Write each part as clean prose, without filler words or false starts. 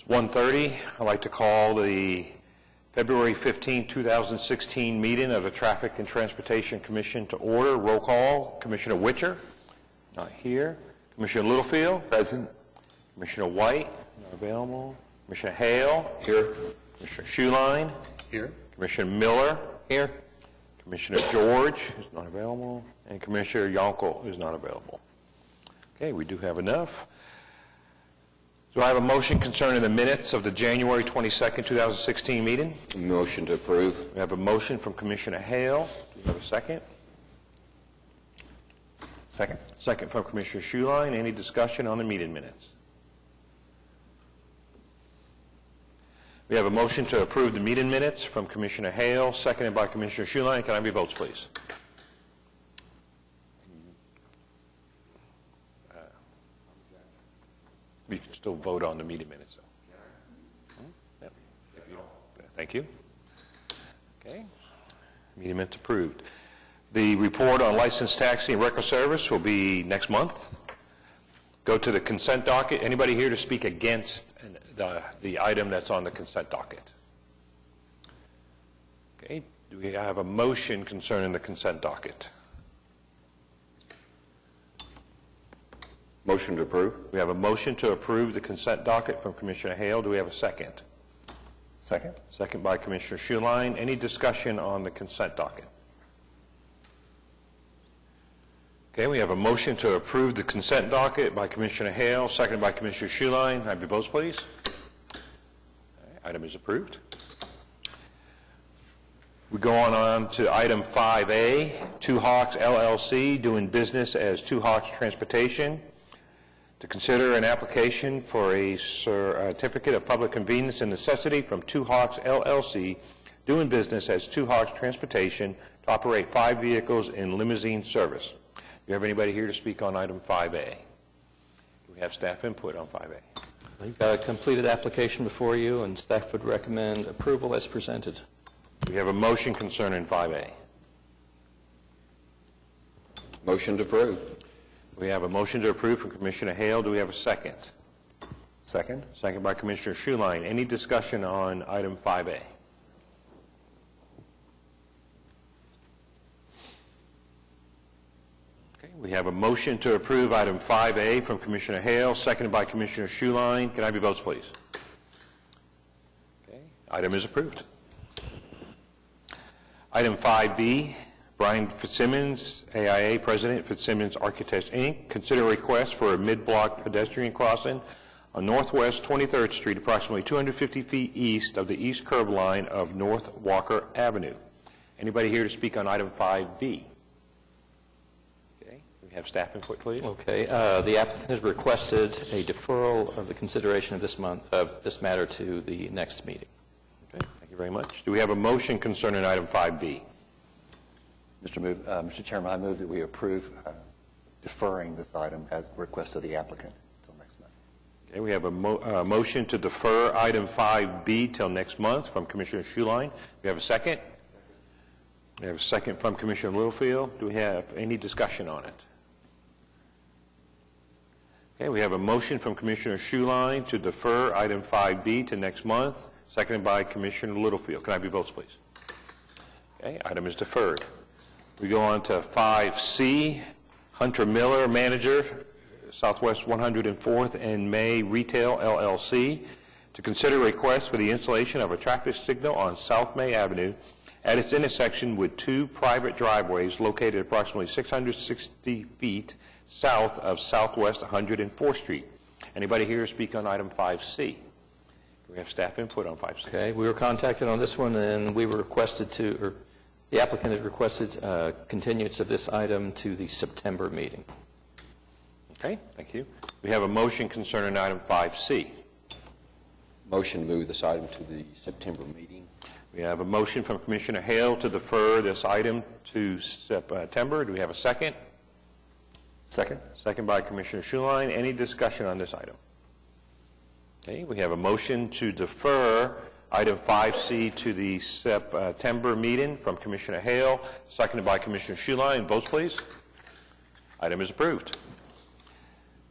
It's 1:30. I'd like to call the February 15, 2016 meeting of the Traffic and Transportation Commission to order. Roll call. Commissioner Witcher, not here. Commissioner Littlefield. Present. Commissioner White, not available. Commissioner Hale. Here. Commissioner Schuline. Here. Commissioner Miller. Here. Commissioner George is not available. And Commissioner Yonkel is not available. Okay, we do have enough. Do I have a motion concerning the minutes of the January 22nd, 2016 meeting? Motion to approve. We have a motion from Commissioner Hale. Do you have a second? Second. Second from Commissioner Schuline. Any discussion on the meeting minutes? We have a motion to approve the meeting minutes from Commissioner Hale, seconded by Commissioner Schuline. Can I have your votes, please? You can still vote on the meeting minutes, though. Yep. If you don't, thank you. Okay. Meeting minutes approved. The report on licensed taxi and record service will be next month. Go to the consent docket. Anybody here to speak against the item that's on the consent docket? Okay. Do we have a motion concerning the consent docket? Motion to approve. We have a motion to approve the consent docket from Commissioner Hale. Do we have a second? Second. Second by Commissioner Schuline. Any discussion on the consent docket? Okay, we have a motion to approve the consent docket by Commissioner Hale, seconded by Commissioner Schuline. Have your votes, please. Okay, item is approved. We go on to item 5A, Two Hawks LLC, doing business as Two Hawks Transportation, to consider an application for a certificate of public convenience and necessity from Two Hawks LLC, doing business as Two Hawks Transportation, to operate 5 vehicles in limousine service. Do you have anybody here to speak on item 5A? Do we have staff input on 5A? You've got a completed application before you, and staff would recommend approval as presented. We have a motion concerning 5A. Motion to approve. We have a motion to approve from Commissioner Hale. Do we have a second? Second. Second by Commissioner Schuline. Any discussion on item 5A? Okay, we have a motion to approve item 5A from Commissioner Hale, seconded by Commissioner Schuline. Can I have your votes, please? Okay, item is approved. Item 5B, Brian Fitzsimmons, AIA President, Fitzsimmons Architects, Inc., consider a request for a mid-block pedestrian crossing on Northwest 23rd Street, approximately 250 feet east of the east curb line of North Walker Avenue. Anybody here to speak on item 5B? Okay, we have staff input, please. Okay, the applicant has requested a deferral of the consideration of this matter to the next meeting. Okay, thank you very much. Do we have a motion concerning item 5B? Mr. Chairman, I move that we approve deferring this item as request of the applicant until next month. Okay, we have a motion to defer item 5B till next month from Commissioner Schuline. We have a second? We have a second from Commissioner Littlefield. Do we have any discussion on it? Okay, we have a motion from Commissioner Schuline to defer item 5B to next month, seconded by Commissioner Littlefield. Can I have your votes, please? Okay, item is deferred. We go on to 5C, Hunter Miller, Manager, Southwest 104th and May Retail, LLC, to consider a request for the installation of a traffic signal on South May Avenue at its intersection with 2 private driveways located approximately 660 feet south of Southwest 104th Street. Anybody here to speak on item 5C? Do we have staff input on 5C? Okay, we were contacted on this one, and we were requested to, or the applicant had requested continuance of this item to the September meeting. Okay, thank you. We have a motion concerning item 5C. Motion to move this item to the September meeting. We have a motion from Commissioner Hale to defer this item to September. Do we have a second? Second. Second by Commissioner Schuline. Any discussion on this item? Okay, we have a motion to defer item 5C to the September meeting from Commissioner Hale, seconded by Commissioner Schuline. Votes, please. Item is approved.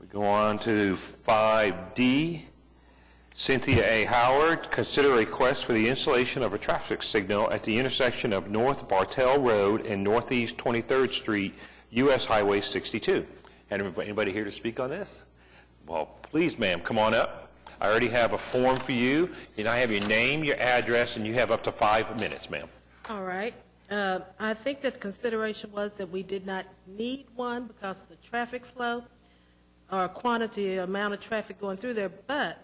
We go on to 5D, Cynthia A. Howard, consider a request for the installation of a traffic signal at the intersection of North Bartell Road and Northeast 23rd Street, U.S. Highway 62. Anybody here to speak on this? Well, please, ma'am, come on up. I already have a form for you, and I have your name, your address, and you have up to 5 minutes, ma'am. All right. I think that the consideration was that we did not need one because of the traffic flow or quantity, amount of traffic going through there, but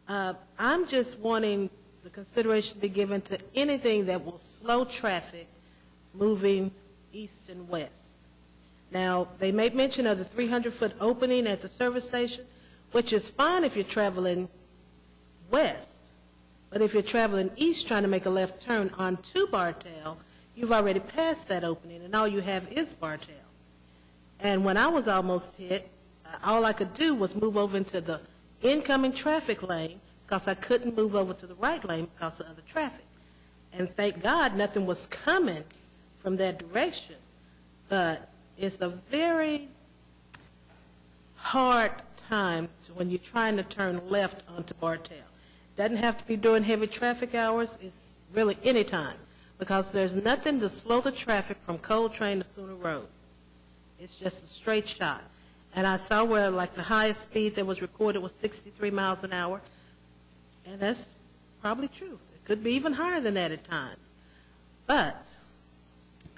I'm just wanting the consideration to be given to anything that will slow traffic moving east and west. Now, they made mention of the 300-foot opening at the service station, which is fine if you're traveling west, but if you're traveling east trying to make a left turn onto Bartell, you've already passed that opening, and all you have is Bartell. And when I was almost hit, all I could do was move over into the incoming traffic lane because I couldn't move over to the right lane because of other traffic. And thank God nothing was coming from that direction. But it's a very hard time when you're trying to turn left onto Bartell. Doesn't have to be during heavy traffic hours. It's really any time because there's nothing to slow the traffic from Coltrane to Sooner Road. It's just a straight shot. And I saw where, like, the highest speed that was recorded was 63 miles an hour, and that's probably true. It could be even higher than that at times. But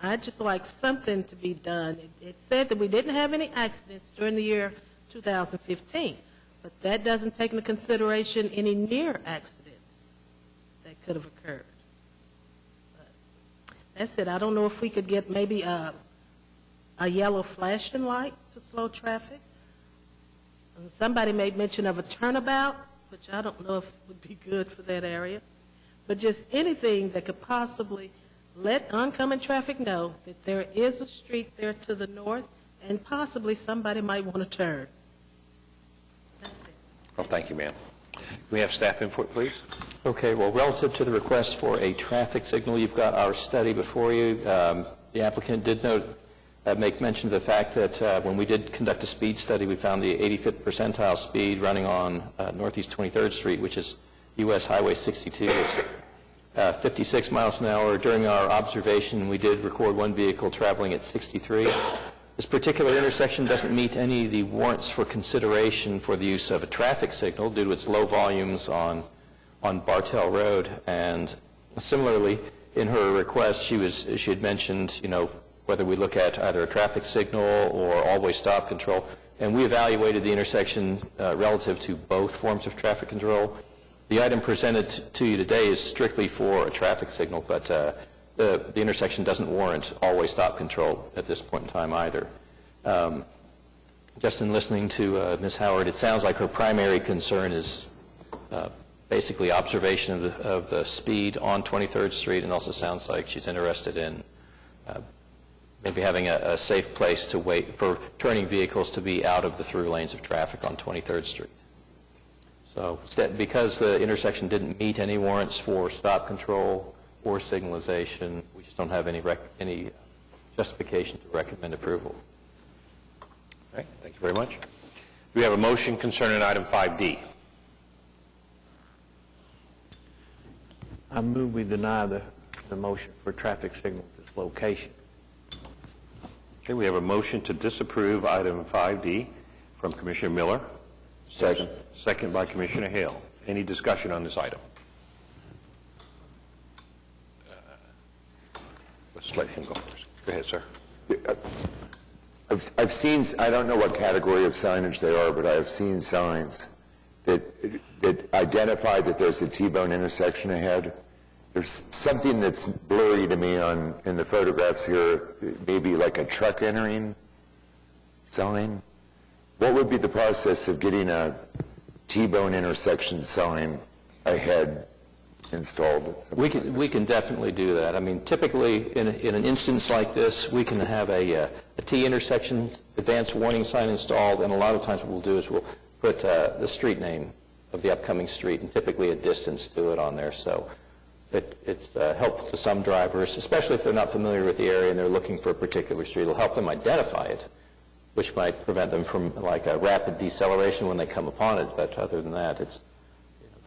I'd just like something to be done. It said that we didn't have any accidents during the year 2015, but that doesn't take into consideration any near accidents that could have occurred. But that's it. I don't know if we could get maybe a yellow flashing light to slow traffic. And somebody made mention of a turnabout, which I don't know if would be good for that area. But just anything that could possibly let oncoming traffic know that there is a street there to the north and possibly somebody might want to turn. That's it. Well, thank you, ma'am. Can we have staff input, please? Okay, well, relative to the request for a traffic signal, you've got our study before you. The applicant did make mention of the fact that when we did conduct a speed study, we found the 85th percentile speed running on Northeast 23rd Street, which is U.S. Highway 62. It's 56 miles an hour. During our observation, we did record one vehicle traveling at 63. This particular intersection doesn't meet any of the warrants for consideration for the use of a traffic signal due to its low volumes on Bartell Road. And similarly, in her request, she had mentioned, whether we look at either a traffic signal or always stop control. And we evaluated the intersection relative to both forms of traffic control. The item presented to you today is strictly for a traffic signal, but the intersection doesn't warrant always stop control at this point in time either. Just in listening to Ms. Howard, it sounds like her primary concern is basically observation of the speed on 23rd Street, and also sounds like she's interested in maybe having a safe place to wait for turning vehicles to be out of the through lanes of traffic on 23rd Street. So because the intersection didn't meet any warrants for stop control or signalization, we just don't have any justification to recommend approval. All right, thank you very much. We have a motion concerning item 5D. I move we deny the motion for traffic signal dislocation. Okay, we have a motion to disapprove item 5D from Commissioner Miller. Second. Second by Commissioner Hale. Any discussion on this item? Let's let him go first. Go ahead, sir. I've seen, I don't know what category of signage they are, but I have seen signs that identify that there's a T-bone intersection ahead. There's something that's blurry to me in the photographs here, maybe like a truck entering sign. What would be the process of getting a T-bone intersection sign ahead installed? We can definitely do that. I mean, typically in an instance like this, we can have a T intersection advanced warning sign installed, and a lot of times what we'll do is we'll put the street name of the upcoming street and typically a distance to it on there. So it's helpful to some drivers, especially if they're not familiar with the area and they're looking for a particular street. It'll help them identify it, which might prevent them from like a rapid deceleration when they come upon it. But other than that, it's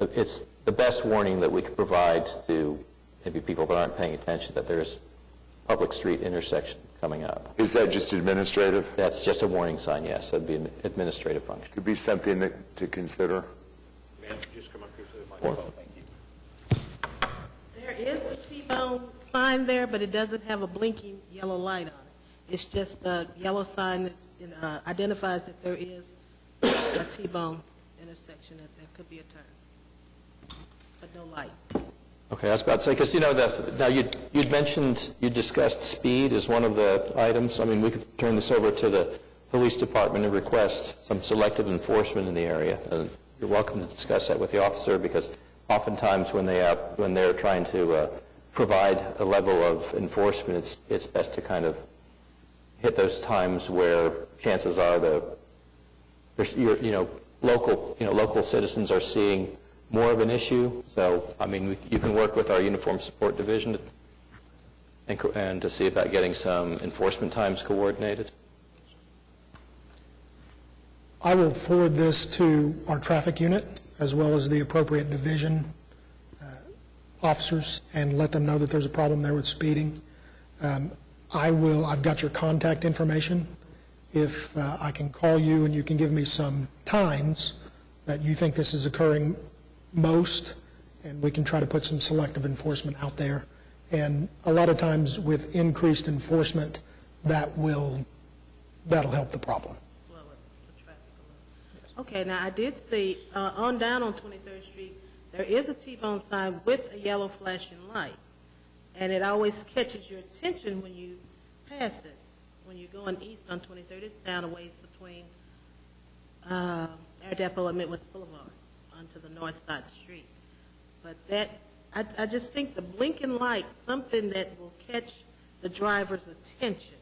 it's the best warning that we could provide to maybe people that aren't paying attention that there's public street intersection coming up. Is that just administrative? That's just a warning sign, yes. That'd be an administrative function. Could be something to consider. Ma'am, just come up here to the microphone. Thank you. There is a T-bone sign there, but it doesn't have a blinking yellow light on it. It's just a yellow sign that identifies that there is a T-bone intersection, that there could be a turn, but no light. Okay, I was about to say, because, now you'd mentioned, you discussed speed as one of the items. I mean, we could turn this over to the police department and request some selective enforcement in the area. You're welcome to discuss that with the officer, because oftentimes when they're trying to provide a level of enforcement, it's best to kind of hit those times where chances are local citizens are seeing more of an issue. So, I mean, you can work with our Uniform Support Division and to see about getting some enforcement times coordinated. I will forward this to our traffic unit as well as the appropriate division officers and let them know that there's a problem there with speeding. I've got your contact information. If I can call you and you can give me some times that you think this is occurring most, and we can try to put some selective enforcement out there. And a lot of times with increased enforcement, that'll help the problem. Slow it, the traffic a little. Okay, now I did see, down on 23rd Street, there is a T-bone sign with a yellow flashing light, and it always catches your attention when you pass it. When you're going east on 23rd, it's down a ways between Air Depot and Midwest Boulevard onto the north side street. But I just think the blinking light, something that will catch the driver's attention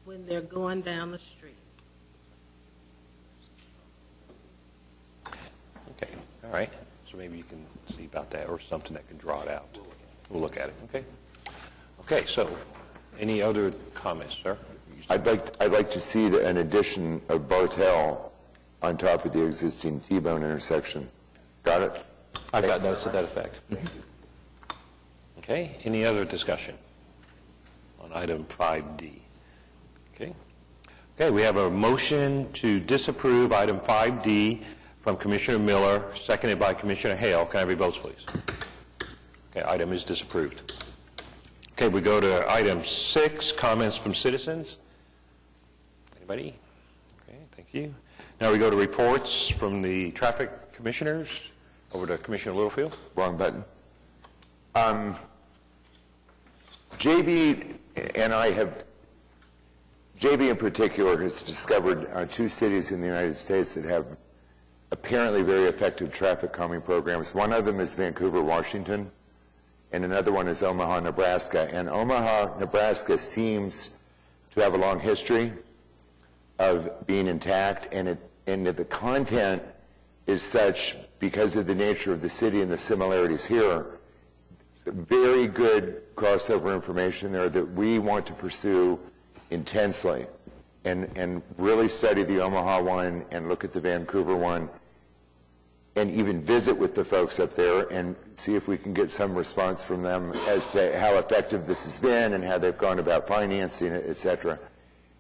when they're going down the street. Okay, all right. So maybe you can see about that, or something that can draw it out. We'll look at it, okay? Okay, so any other comments, sir? I'd like to see an addition of Bartel on top of the existing T-bone intersection. Got it? I've got notes to that effect. Okay, any other discussion on item 5D? Okay, we have a motion to disapprove item 5D from Commissioner Miller, seconded by Commissioner Hale. Can I have your votes, please? Okay, item is disapproved. Okay, we go to item 6, comments from citizens. Anybody? Okay, thank you. Now we go to reports from the traffic commissioners. Over to Commissioner Littlefield. Wrong button. JB in particular has discovered 2 cities in the United States that have apparently very effective traffic calming programs. One of them is Vancouver, Washington, and another one is Omaha, Nebraska. And Omaha, Nebraska seems to have a long history of being intact, and the content is such, because of the nature of the city and the similarities here, very good crossover information there that we want to pursue intensely and really study the Omaha one and look at the Vancouver one and even visit with the folks up there and see if we can get some response from them as to how effective this has been and how they've gone about financing it, et cetera.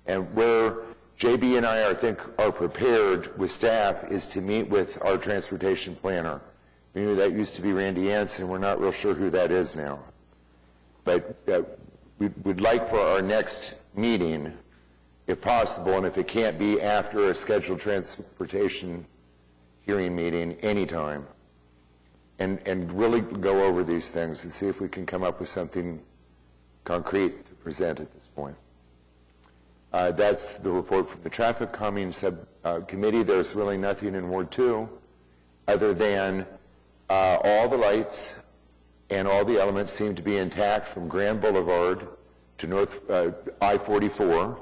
And where JB and I, are prepared with staff is to meet with our transportation planner. We knew that used to be Randy Anson. We're not real sure who that is now. But we'd like for our next meeting, if possible, and if it can't be after a scheduled transportation hearing meeting, anytime, and really go over these things and see if we can come up with something concrete to present at this point. That's the report from the Traffic Calming Subcommittee. There's really nothing in Ward 2 other than all the lights and all the elements seem to be intact from Grand Boulevard to North I-44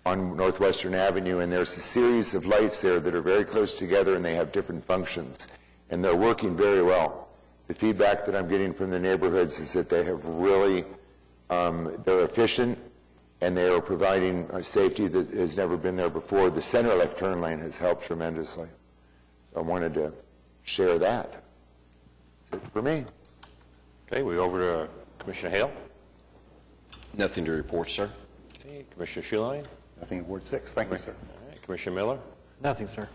on Northwestern Avenue, and there's a series of lights there that are very close together and they have different functions, and they're working very well. The feedback that I'm getting from the neighborhoods is that they have really, they're efficient, and they are providing a safety that has never been there before. The center left turn lane has helped tremendously. So I wanted to share that. That's it for me. Okay, we over to Commissioner Hale. Nothing to report, sir. Okay, Commissioner Schuline. Nothing in Ward 6. Thank you, sir. All right, Commissioner Miller. Nothing, sir.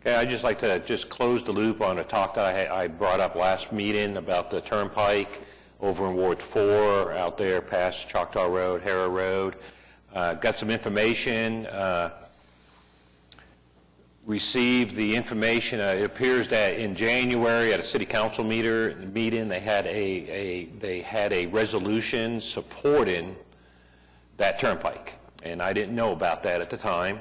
Okay, I'd just like to just close the loop on a talk that I brought up last meeting about the turnpike over in Ward 4, out there past Choctaw Road, Harrow Road. Got some information, received the information. It appears that in January at a city council meeting, they had a resolution supporting that turnpike. And I didn't know about that at the time,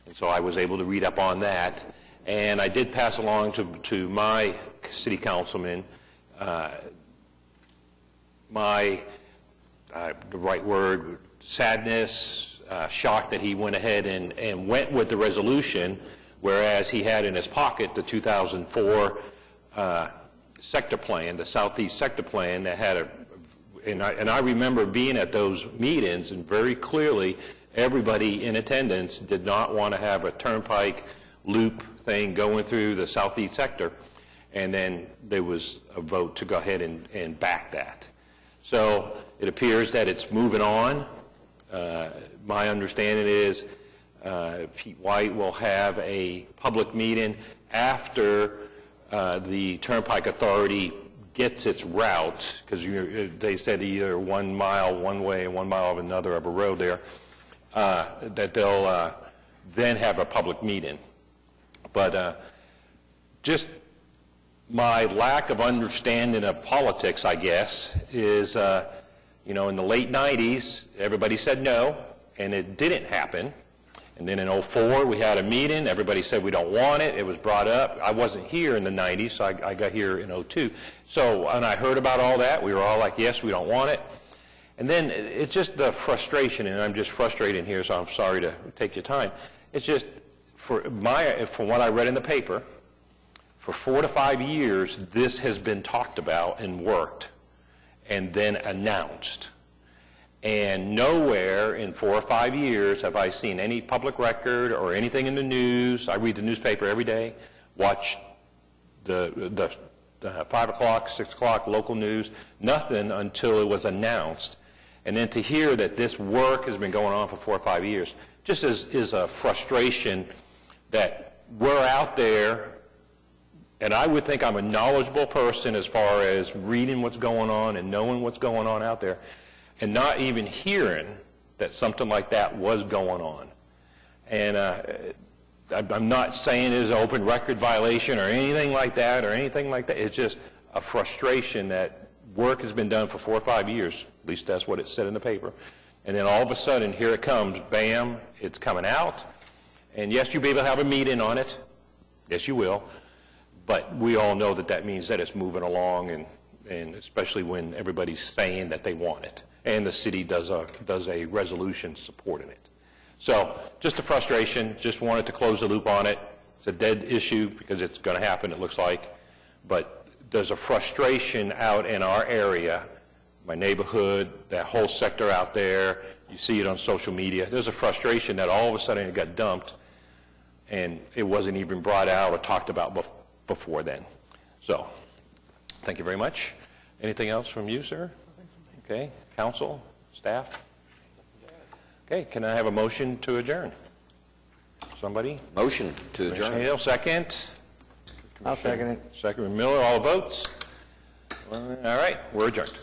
and so I was able to read up on that. And I did pass along to my city councilman the right word, sadness, shock that he went ahead and went with the resolution, whereas he had in his pocket the 2004 sector plan, the Southeast sector plan that had and I remember being at those meetings, and very clearly everybody in attendance did not want to have a turnpike loop thing going through the Southeast sector, and then there was a vote to go ahead and back that. So it appears that it's moving on. My understanding is Pete White will have a public meeting after the Turnpike Authority gets its route, because they said either 1 mile one way and 1 mile of another of a road there, that they'll then have a public meeting. But just my lack of understanding of politics, I guess, is, in the late 90s, everybody said no, and it didn't happen. And then in 2004, we had a meeting. Everybody said we don't want it. It was brought up. I wasn't here in the 90s, so I got here in 2002. So when I heard about all that, we were all like, yes, we don't want it. And then it's just the frustration, and I'm just frustrated here, so I'm sorry to take your time. It's just, from what I read in the paper, for 4 to 5 years, this has been talked about and worked, and then announced. And nowhere in 4 or 5 years have I seen any public record or anything in the news. I read the newspaper every day, watch the 5 o'clock, 6 o'clock local news, nothing until it was announced. And then to hear that this work has been going on for 4 or 5 years just is a frustration that we're out there, and I would think I'm a knowledgeable person as far as reading what's going on and knowing what's going on out there, and not even hearing that something like that was going on. And I'm not saying it's an open record violation or anything like that. It's just a frustration that work has been done for 4 or 5 years. At least that's what it said in the paper. And then all of a sudden, here it comes, bam, it's coming out. And yes, you'll be able to have a meeting on it. Yes, you will. But we all know that that means that it's moving along, and especially when everybody's saying that they want it. And the city does a resolution supporting it. So just a frustration, just wanted to close the loop on it. It's a dead issue because it's going to happen, it looks like. But there's a frustration out in our area, my neighborhood, that whole sector out there. You see it on social media. There's a frustration that all of a sudden it got dumped, and it wasn't even brought out or talked about before then. So thank you very much. Anything else from you, sir? Okay. Council, staff? Okay, can I have a motion to adjourn? Somebody? Motion to adjourn. Commissioner Hale, second. I'll second it. Second, Miller, all votes? All right, we're adjourned.